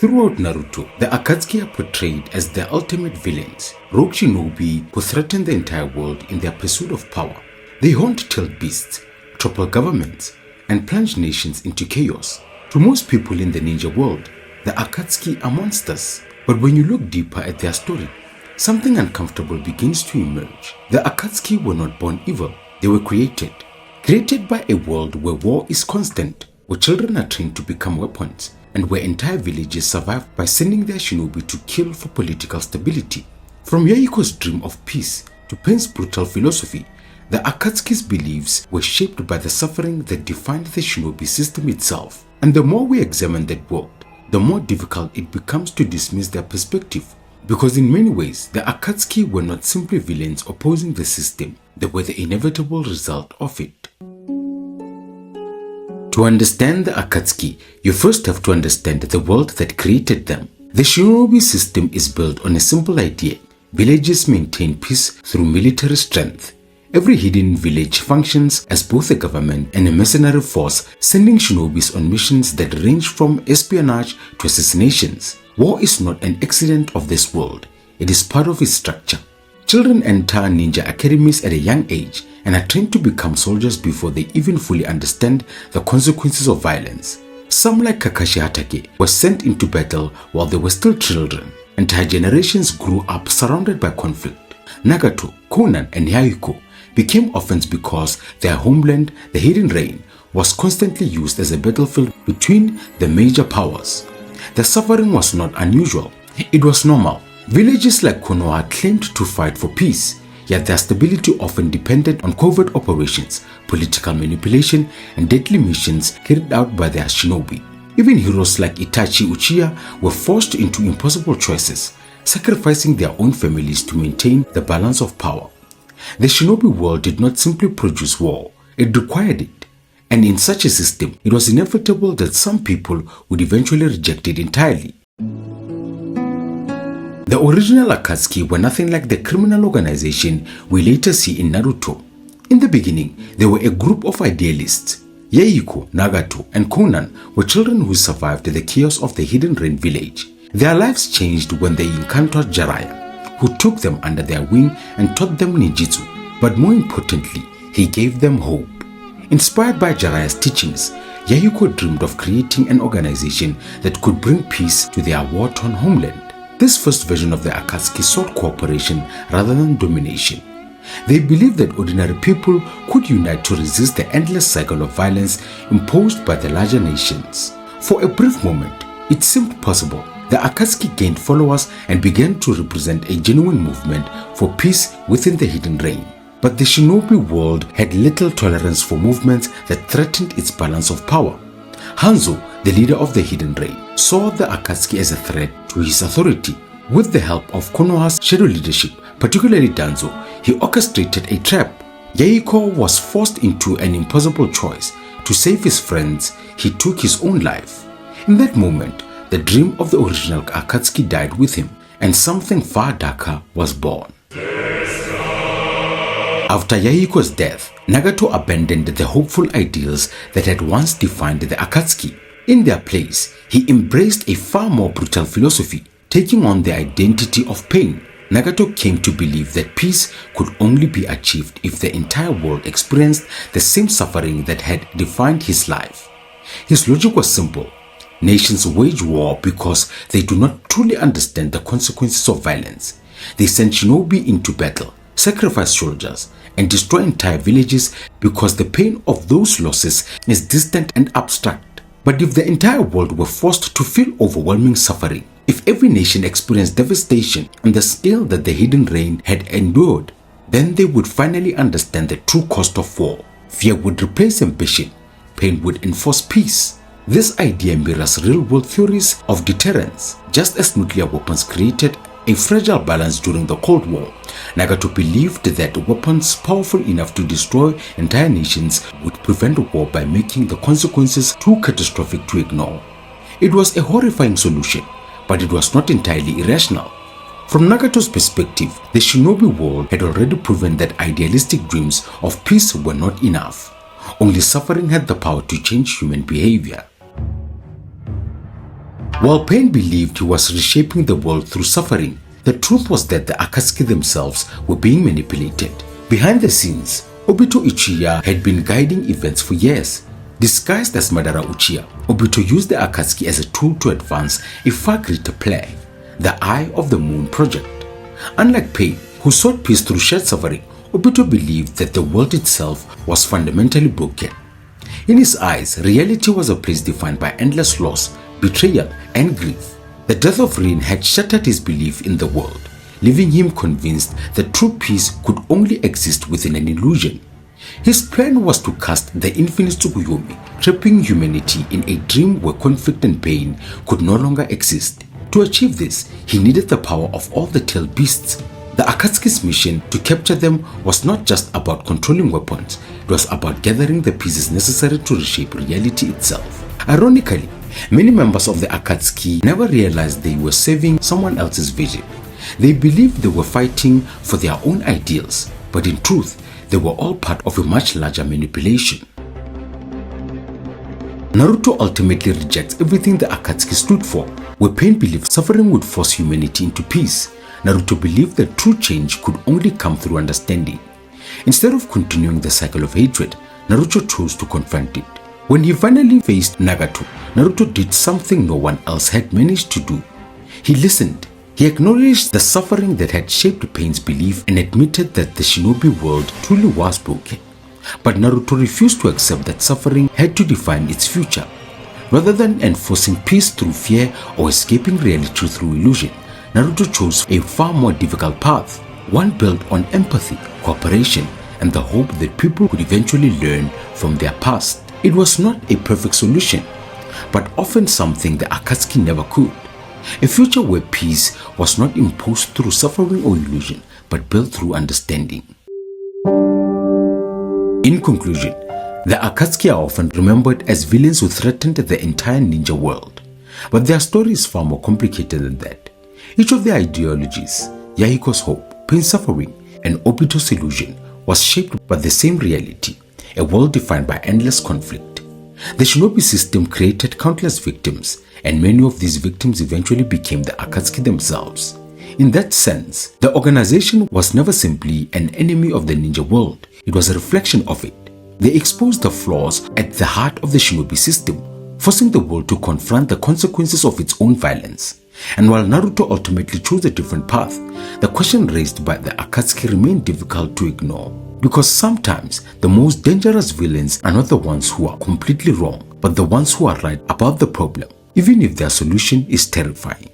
Throughout Naruto, the Akatsuki are portrayed as the ultimate villains, rogue shinobi who threaten the entire world in their pursuit of power. They hunt tailed beasts, topple governments, and plunge nations into chaos. To most people in the ninja world, the Akatsuki are monsters. But when you look deeper at their story, something uncomfortable begins to emerge. The Akatsuki were not born evil, they were created. Created by a world where war is constant, where children are trained to become weapons, and where entire villages survive by sending their shinobi to kill for political stability. From Yahiko's dream of peace to Pain's brutal philosophy, the Akatsuki's beliefs were shaped by the suffering that defined the shinobi system itself. And the more we examine that world, the more difficult it becomes to dismiss their perspective. Because in many ways, the Akatsuki were not simply villains opposing the system, they were the inevitable result of it. To understand the Akatsuki, you first have to understand the world that created them. The shinobi system is built on a simple idea. Villages maintain peace through military strength. Every hidden village functions as both a government and a mercenary force, sending shinobis on missions that range from espionage to assassinations. War is not an accident of this world, it is part of its structure. Children enter ninja academies at a young age and are trained to become soldiers before they even fully understand the consequences of violence. Some, like Kakashi Hatake, were sent into battle while they were still children. Entire generations grew up surrounded by conflict. Nagato, Conan, and Yahiko became orphans because their homeland, the Hidden Rain, was constantly used as a battlefield between the major powers. The suffering was not unusual, it was normal. Villages like Konoha claimed to fight for peace, yet their stability often depended on covert operations, political manipulation, and deadly missions carried out by their shinobi. Even heroes like Itachi Uchiha were forced into impossible choices, sacrificing their own families to maintain the balance of power. The shinobi world did not simply produce war, it required it. And in such a system, it was inevitable that some people would eventually reject it entirely. The original Akatsuki were nothing like the criminal organization we later see in Naruto. In the beginning, they were a group of idealists. Yahiko, Nagato, and Conan were children who survived the chaos of the Hidden Rain village. Their lives changed when they encountered Jiraiya, who took them under their wing and taught them ninjutsu. But more importantly, he gave them hope. Inspired by Jiraiya's teachings, Yahiko dreamed of creating an organization that could bring peace to their war-torn homeland. This first version of the Akatsuki sought cooperation rather than domination. They believed that ordinary people could unite to resist the endless cycle of violence imposed by the larger nations. For a brief moment, it seemed possible. The Akatsuki gained followers and began to represent a genuine movement for peace within the Hidden Rain. But the shinobi world had little tolerance for movements that threatened its balance of power. Hanzo, the leader of the Hidden Rain, saw the Akatsuki as a threat to his authority. With the help of Konoha's shadow leadership, particularly Danzo, he orchestrated a trap. Yahiko was forced into an impossible choice. To save his friends, he took his own life. In that moment, the dream of the original Akatsuki died with him, and something far darker was born. After Yahiko's death, Nagato abandoned the hopeful ideals that had once defined the Akatsuki. In their place, he embraced a far more brutal philosophy, taking on the identity of pain. Nagato came to believe that peace could only be achieved if the entire world experienced the same suffering that had defined his life. His logic was simple. Nations wage war because they do not truly understand the consequences of violence. They send shinobi into battle, sacrifice soldiers, and destroy entire villages because the pain of those losses is distant and abstract. But if the entire world were forced to feel overwhelming suffering, if every nation experienced devastation on the scale that the Hidden Rain had endured, then they would finally understand the true cost of war. Fear would replace ambition, pain would enforce peace. This idea mirrors real-world theories of deterrence. Just as nuclear weapons created a fragile balance during the Cold War, Nagato believed that weapons powerful enough to destroy entire nations would prevent war by making the consequences too catastrophic to ignore. It was a horrifying solution, but it was not entirely irrational. From Nagato's perspective, the shinobi world had already proven that idealistic dreams of peace were not enough. Only suffering had the power to change human behavior. While Pain believed he was reshaping the world through suffering, the truth was that the Akatsuki themselves were being manipulated. Behind the scenes, Obito Uchiha had been guiding events for years. Disguised as Madara Uchiha, Obito used the Akatsuki as a tool to advance a far greater plan, the Eye of the Moon project. Unlike Pain, who sought peace through shared suffering, Obito believed that the world itself was fundamentally broken. In his eyes, reality was a place defined by endless loss, betrayal, and grief. The death of Rin had shattered his belief in the world, leaving him convinced that true peace could only exist within an illusion. His plan was to cast the infinite Tsukuyomi, trapping humanity in a dream where conflict and pain could no longer exist. To achieve this, he needed the power of all the tailed beasts. The Akatsuki's mission to capture them was not just about controlling weapons, it was about gathering the pieces necessary to reshape reality itself. Ironically, many members of the Akatsuki never realized they were serving someone else's vision. They believed they were fighting for their own ideals, but in truth, they were all part of a much larger manipulation. Naruto ultimately rejects everything the Akatsuki stood for. Where Pain believed suffering would force humanity into peace, Naruto believed that true change could only come through understanding. Instead of continuing the cycle of hatred, Naruto chose to confront it. When he finally faced Nagato, Naruto did something no one else had managed to do. He listened. He acknowledged the suffering that had shaped Pain's belief and admitted that the shinobi world truly was broken. But Naruto refused to accept that suffering had to define its future. Rather than enforcing peace through fear or escaping reality through illusion, Naruto chose a far more difficult path, one built on empathy, cooperation, and the hope that people could eventually learn from their past. It was not a perfect solution, but often something the Akatsuki never could. A future where peace was not imposed through suffering or illusion, but built through understanding. In conclusion, the Akatsuki are often remembered as villains who threatened the entire ninja world. But their story is far more complicated than that. Each of their ideologies, Yahiko's hope, Pain's suffering, and Obito's illusion, was shaped by the same reality, a world defined by endless conflict. The shinobi system created countless victims, and many of these victims eventually became the Akatsuki themselves. In that sense, the organization was never simply an enemy of the ninja world, it was a reflection of it. They exposed the flaws at the heart of the shinobi system, forcing the world to confront the consequences of its own violence. And while Naruto ultimately chose a different path, the question raised by the Akatsuki remained difficult to ignore. Because sometimes the most dangerous villains are not the ones who are completely wrong, but the ones who are right about the problem, even if their solution is terrifying.